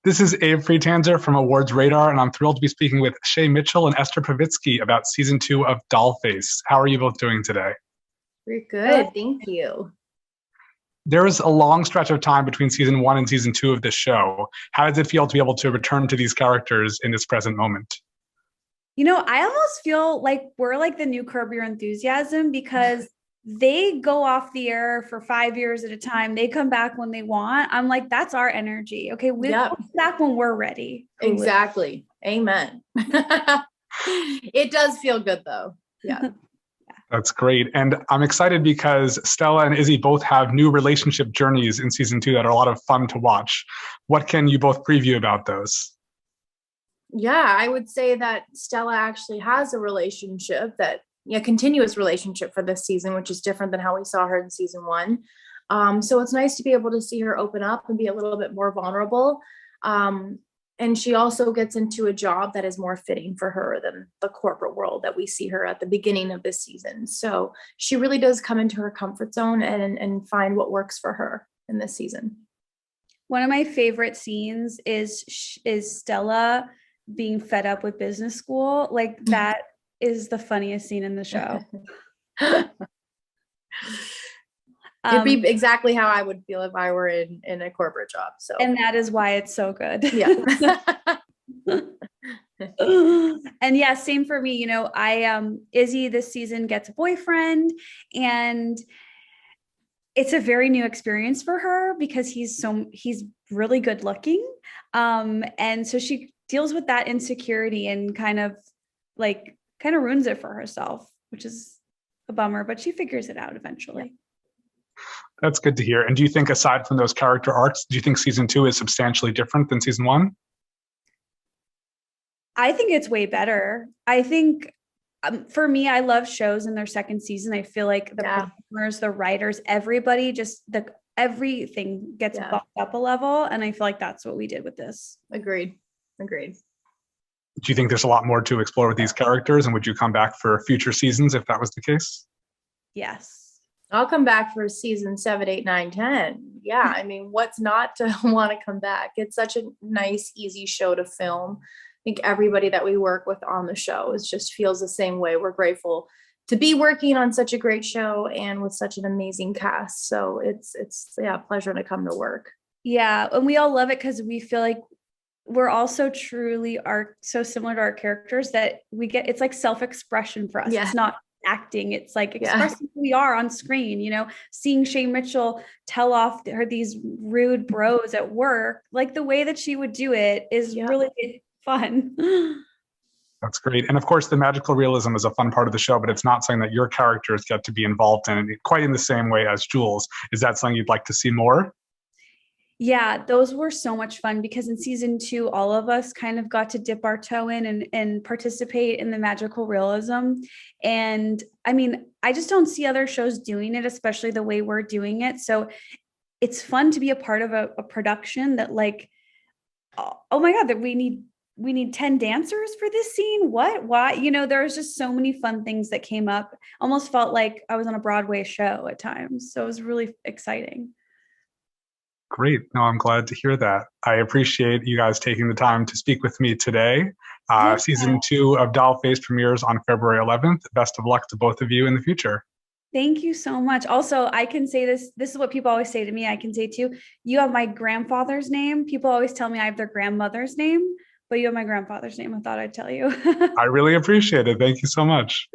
This is Abe Friedtanzer from Awards Radar, and I'm thrilled to be speaking with Shay Mitchell and Esther Povitsky about season 2 of Dollface. How are you both doing today? We're good, thank you. There is a long stretch of time between season 1 and season 2 of this show. How does it feel to be able to return to these characters in this present moment? You know, I almost feel like we're like the new Curb Your Enthusiasm because they go off the air for 5 years at a time. They come back when they want. I'm like, that's our energy. Okay, we'll come back when we're ready. Exactly. Amen. It does feel good though. Yeah. That's great. And I'm excited because Stella and Izzy both have new relationship journeys in season 2 that are a lot of fun to watch. What can you both preview about those? Yeah, I would say that Stella actually has a relationship continuous relationship for this season, which is different than how we saw her in season 1. So it's nice to be able to see her open up and be a little bit more vulnerable. And she also gets into a job that is more fitting for her than the corporate world that we see her at the beginning of this season. So she really does come into her comfort zone and find what works for her in this season. One of my favorite scenes is Stella being fed up with business school. Like that is the funniest scene in the show. It'd be exactly how I would feel if I were in a corporate job. So, and that is why it's so good. Yeah. And yeah, same for me. You know, Izzy this season gets a boyfriend, and it's a very new experience for her because he's really good looking. And so she deals with that insecurity and kind of ruins it for herself, which is a bummer, but she figures it out eventually. Yeah. That's good to hear. And do you think, aside from those character arcs, do you think season 2 is substantially different than season 1? I think it's way better. I think for me, I love shows in their second season. I feel like the performers, the writers, everybody, everything gets bumped up a level. And I feel like that's what we did with this. Agreed. Do you think there's a lot more to explore with these characters? And would you come back for future seasons if that was the case? Yes. I'll come back for season 7, 8, 9, 10. Yeah. I mean, what's not to want to come back? It's such a nice, easy show to film. I think everybody that we work with on the show just feels the same way. We're grateful to be working on such a great show and with such an amazing cast. So it's a pleasure to come to work. Yeah. And we all love it because we feel like we're also truly so similar to our characters that it's like self-expression for us. Yeah. It's not acting. It's like expressing who we are on screen, you know, seeing Shay Mitchell tell off these rude bros at work, like the way that she would do it is really fun. That's great. And of course, the magical realism is a fun part of the show, but it's not something that your characters get to be involved in quite in the same way as Jules. Is that something you'd like to see more? Yeah, those were so much fun because in season 2, all of us kind of got to dip our toe in and participate in the magical realism. And I mean, I just don't see other shows doing it, especially the way we're doing it. So it's fun to be a part of a production that oh my God, that we need 10 dancers for this scene. What? Why? You know, there's just so many fun things that came up. Almost felt like I was on a Broadway show at times. So it was really exciting. Great. No, I'm glad to hear that. I appreciate you guys taking the time to speak with me today. Season 2 of Dollface premieres on February 11th. Best of luck to both of you in the future. Thank you so much. Also, I can say this is what people always say to me. I can say too, you have my grandfather's name. People always tell me I have their grandmother's name, but you have my grandfather's name. I thought I'd tell you. I really appreciate it. Thank you so much.